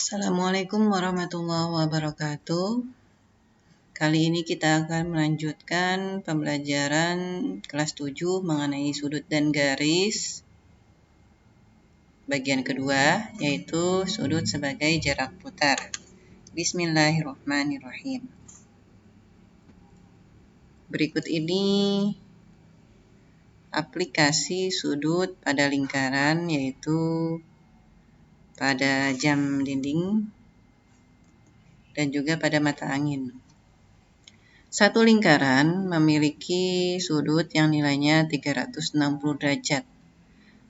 Assalamualaikum warahmatullahi wabarakatuh. Kali ini kita akan melanjutkan pembelajaran kelas 7 mengenai sudut dan garis. Bagian kedua, yaitu sudut sebagai jarak putar. Bismillahirrahmanirrahim. Berikut ini aplikasi sudut pada lingkaran, yaitu pada jam dinding dan juga pada mata angin. Satu lingkaran memiliki sudut yang nilainya 360 derajat.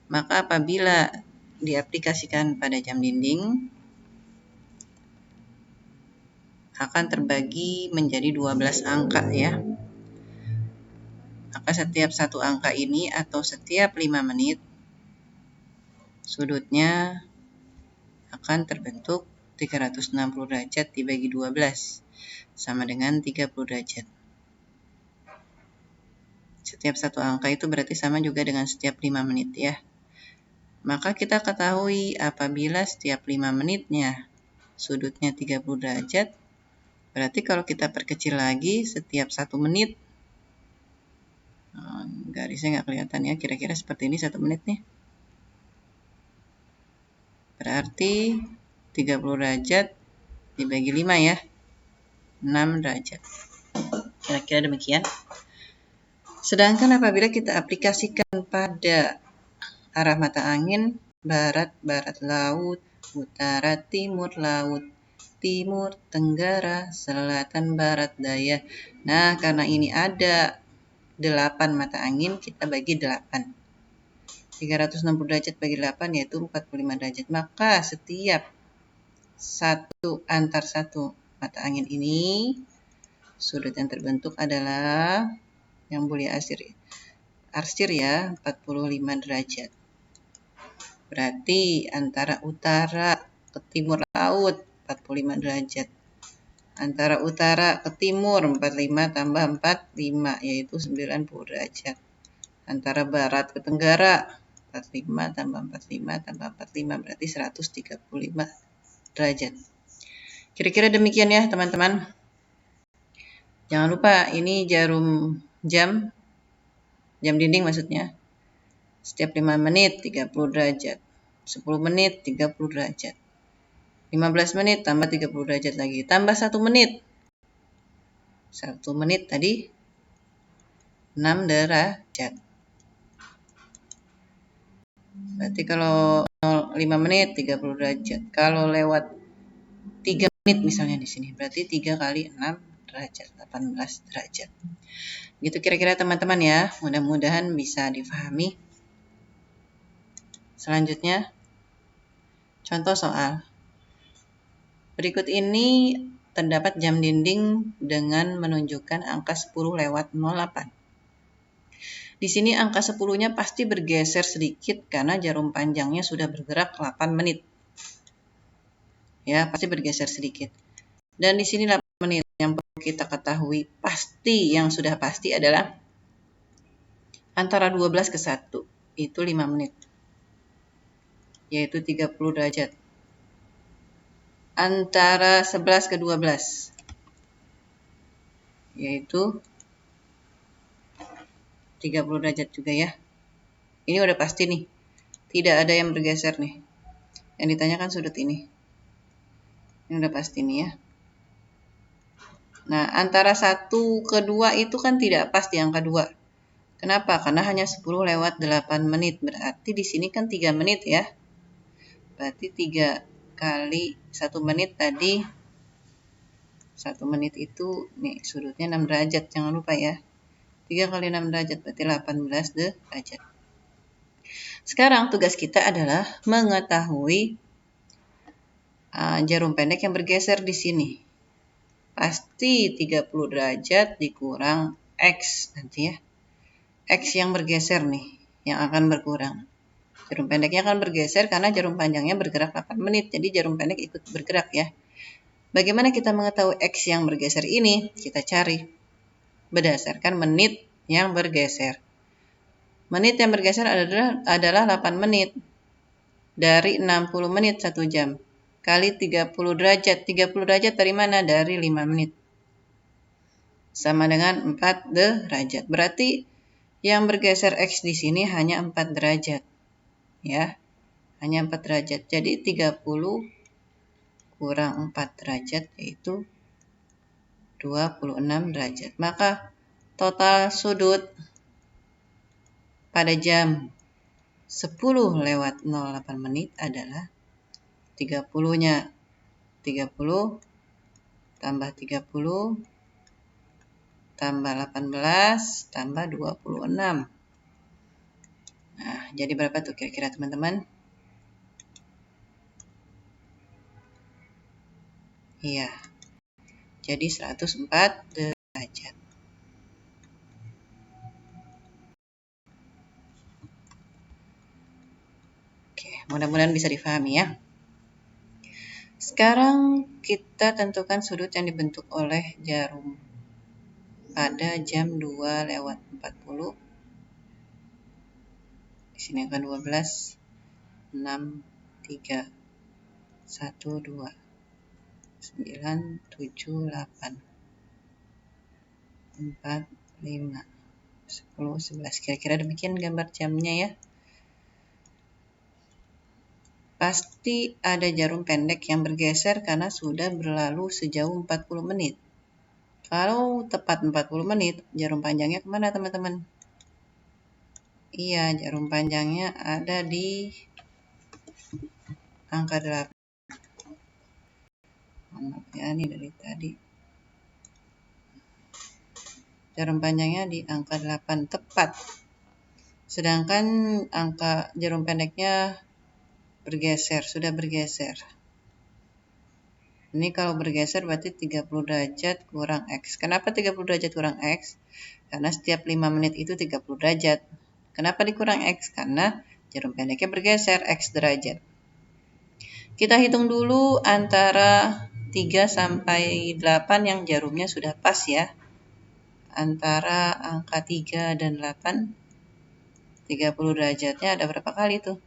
Maka apabila diaplikasikan pada jam dinding, akan terbagi menjadi 12 angka ya. Maka setiap satu angka ini atau setiap 5 menit, sudutnya akan terbentuk 360 derajat dibagi 12, sama dengan 30 derajat. Setiap satu angka itu berarti sama juga dengan setiap 5 menit ya. Maka kita ketahui apabila setiap 5 menitnya sudutnya 30 derajat, berarti kalau kita perkecil lagi setiap 1 menit, garisnya nggak kelihatan ya, kira-kira seperti ini 1 menit nih. Berarti 30 derajat dibagi 5 ya, 6 derajat. Kira-kira demikian. Sedangkan apabila kita aplikasikan pada arah mata angin, barat, barat laut, utara, timur laut, timur, tenggara, selatan, barat, daya. Nah, karena ini ada 8 mata angin, kita bagi 8. 360 derajat bagi 8 yaitu 45 derajat. Maka setiap antar satu mata angin ini, sudut yang terbentuk adalah yang boleh arsir ya, 45 derajat. Berarti antara utara ke timur laut 45 derajat. Antara utara ke timur 45 tambah 45 yaitu 90 derajat. Antara barat ke tenggara 45 tambah 45 tambah 45 berarti 135 derajat. Kira-kira demikian ya teman-teman. Jangan lupa ini jarum jam dinding maksudnya. Setiap 5 menit 30 derajat. 10 menit 30 derajat. 15 menit tambah 30 derajat lagi. Tambah 1 menit. 1 menit tadi 6 derajat. Berarti kalau 5 menit 30 derajat. Kalau lewat 3 menit misalnya di sini, berarti 3 kali 6 derajat, 18 derajat. Gitu kira-kira teman-teman ya. Mudah-mudahan bisa difahami. Selanjutnya, contoh soal. Berikut ini terdapat jam dinding dengan menunjukkan angka 10 lewat 08. Di sini angka 10-nya pasti bergeser sedikit karena jarum panjangnya sudah bergerak 8 menit. Ya, pasti bergeser sedikit. Dan di sini 8 menit yang perlu kita ketahui pasti, yang sudah pasti adalah antara 12 ke 1 itu 5 menit. Yaitu 30 derajat. Antara 11 ke 12 yaitu 30 derajat juga ya. Ini udah pasti nih. Tidak ada yang bergeser nih. Yang ditanyakan sudut ini. Ini udah pasti nih ya. Nah, antara 1 ke 2 itu kan tidak pas di angka 2. Kenapa? Karena hanya 10 lewat 8 menit. Berarti di sini kan 3 menit ya. Berarti 3 kali 1 menit tadi. 1 menit itu nih sudutnya 6 derajat. Jangan lupa ya. 3 kali 6 derajat berarti 18 derajat. Sekarang tugas kita adalah mengetahui jarum pendek yang bergeser di sini. Pasti 30 derajat dikurang X nanti ya. X yang bergeser nih, yang akan berkurang. Jarum pendeknya akan bergeser karena jarum panjangnya bergerak 8 menit. Jadi jarum pendek ikut bergerak ya. Bagaimana kita mengetahui X yang bergeser ini? Kita cari berdasarkan menit yang bergeser. Menit yang bergeser adalah 8 menit. Dari 60 menit 1 jam. kali 30 derajat. 30 derajat dari mana? Dari 5 menit. Sama dengan 4 derajat. Berarti yang bergeser X di sini hanya 4 derajat. Ya, hanya 4 derajat. Jadi 30 kurang 4 derajat yaitu 26 derajat. Maka total sudut pada jam 10 lewat 08 menit adalah 30-nya 30 tambah 30 tambah 18 tambah 26. Nah, jadi berapa tuh kira-kira teman-teman? Iya. Jadi 104 derajat. Oke, mudah-mudahan bisa difahami ya. Sekarang kita tentukan sudut yang dibentuk oleh jarum pada jam 2 lewat 40. Di sini akan 12, 6, 3, 1, 2, 9, 7, 8, 4, 5, 10, 11. Kira-kira demikian gambar jamnya ya. Pasti ada jarum pendek yang bergeser karena sudah berlalu sejauh 40 menit. Kalau tepat 40 menit, jarum panjangnya kemana teman-teman? Iya, jarum panjangnya ada di angka 8. Maaf ya, ini dari tadi. Jarum panjangnya di angka 8 tepat. Sedangkan angka jarum pendeknya bergeser, sudah bergeser. Ini kalau bergeser berarti 30 derajat kurang X. Kenapa 30 derajat kurang X? Karena setiap 5 menit itu 30 derajat. Kenapa dikurang X? Karena jarum pendeknya bergeser X derajat. Kita hitung dulu antara 3 sampai 8 yang jarumnya sudah pas ya. Antara angka 3 dan 8, 30 derajatnya ada berapa kali tuh?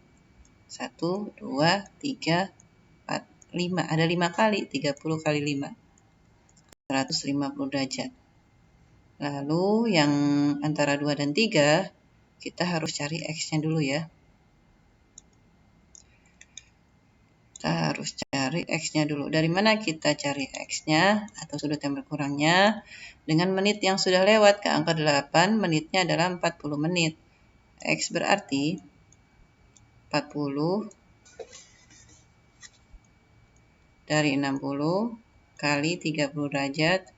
1, 2, 3, 4, 5. Ada 5 kali, 30 kali 5. 150 derajat. Lalu yang antara 2 dan 3, kita harus cari X-nya dulu ya. Kita harus cari X-nya dulu. Dari mana kita cari X-nya atau sudut yang berkurangnya? Dengan menit yang sudah lewat ke angka 8, menitnya adalah 40 menit. X berarti 40 dari 60 kali 30 derajat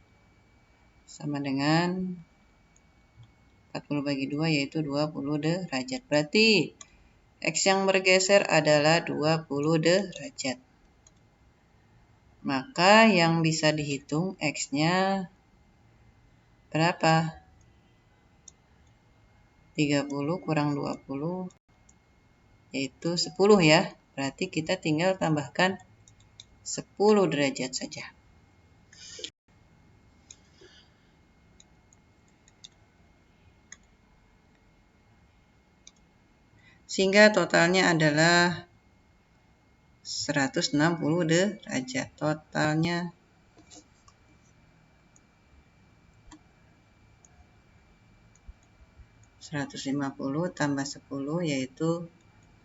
sama dengan 40 bagi 2 yaitu 20 derajat. Berarti X yang bergeser adalah 20 derajat. Maka yang bisa dihitung X-nya berapa? 30 kurang 20 yaitu 10 ya. Berarti kita tinggal tambahkan 10 derajat saja. Sehingga totalnya adalah 160 derajat. Totalnya 150 tambah 10 yaitu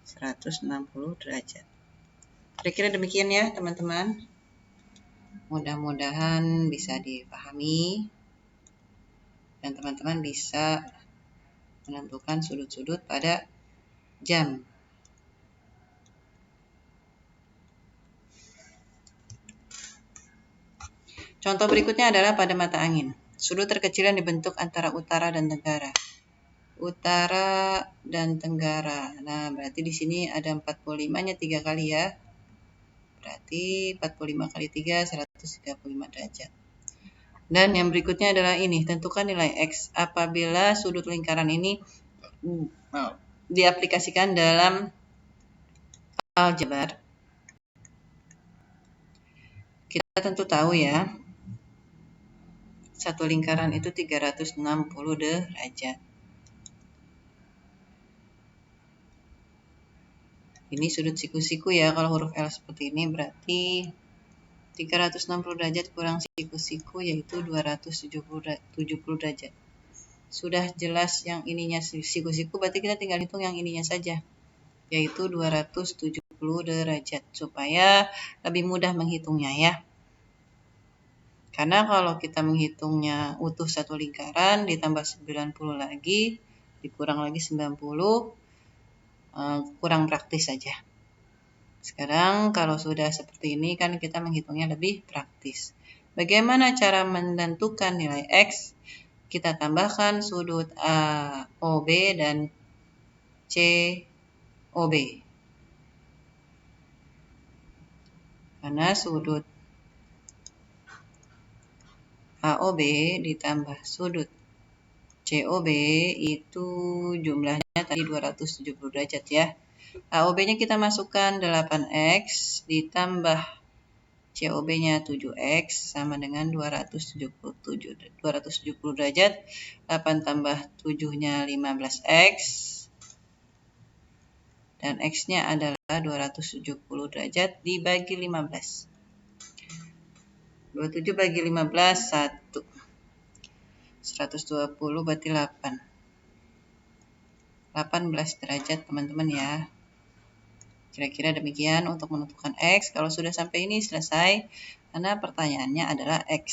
160 derajat. Kira-kira demikian ya teman-teman. Mudah-mudahan bisa dipahami dan teman-teman bisa menentukan sudut-sudut pada jam. Contoh berikutnya adalah pada mata angin. Sudut terkecil yang dibentuk antara utara dan tenggara. Utara dan tenggara. Nah, berarti di sini ada 45-nya 3 kali ya. Berarti 45 kali 3, 135 derajat. Dan yang berikutnya adalah ini. Tentukan nilai X apabila sudut lingkaran ini diaplikasikan dalam aljabar. Kita tentu tahu ya, satu lingkaran itu 360 derajat. Ini sudut siku-siku ya, kalau huruf L seperti ini berarti 360 derajat kurang siku-siku yaitu 270 derajat. Sudah jelas yang ininya siku-siku, berarti kita tinggal hitung yang ininya saja, yaitu 270 derajat, supaya lebih mudah menghitungnya ya. Karena kalau kita menghitungnya utuh satu lingkaran, ditambah 90 lagi, dikurang lagi 90, kurang praktis saja. Sekarang kalau sudah seperti ini kan kita menghitungnya lebih praktis. Bagaimana cara menentukan nilai X? Kita tambahkan sudut AOB dan COB. Karena sudut AOB ditambah sudut COB itu jumlahnya tadi 270 derajat ya. AOB-nya kita masukkan 8X ditambah COB-nya 7X sama dengan 270 derajat. 8 tambah 7-nya 15X. Dan X-nya adalah 270 derajat dibagi 15. 27 bagi 15, 1. 120 berarti 8. 18 derajat teman-teman ya. Kira-kira demikian untuk menentukan X. Kalau sudah sampai ini selesai, karena pertanyaannya adalah X.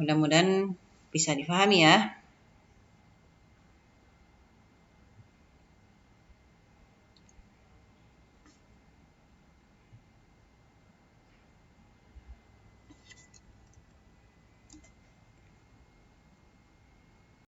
Mudah-mudahan bisa difahami ya.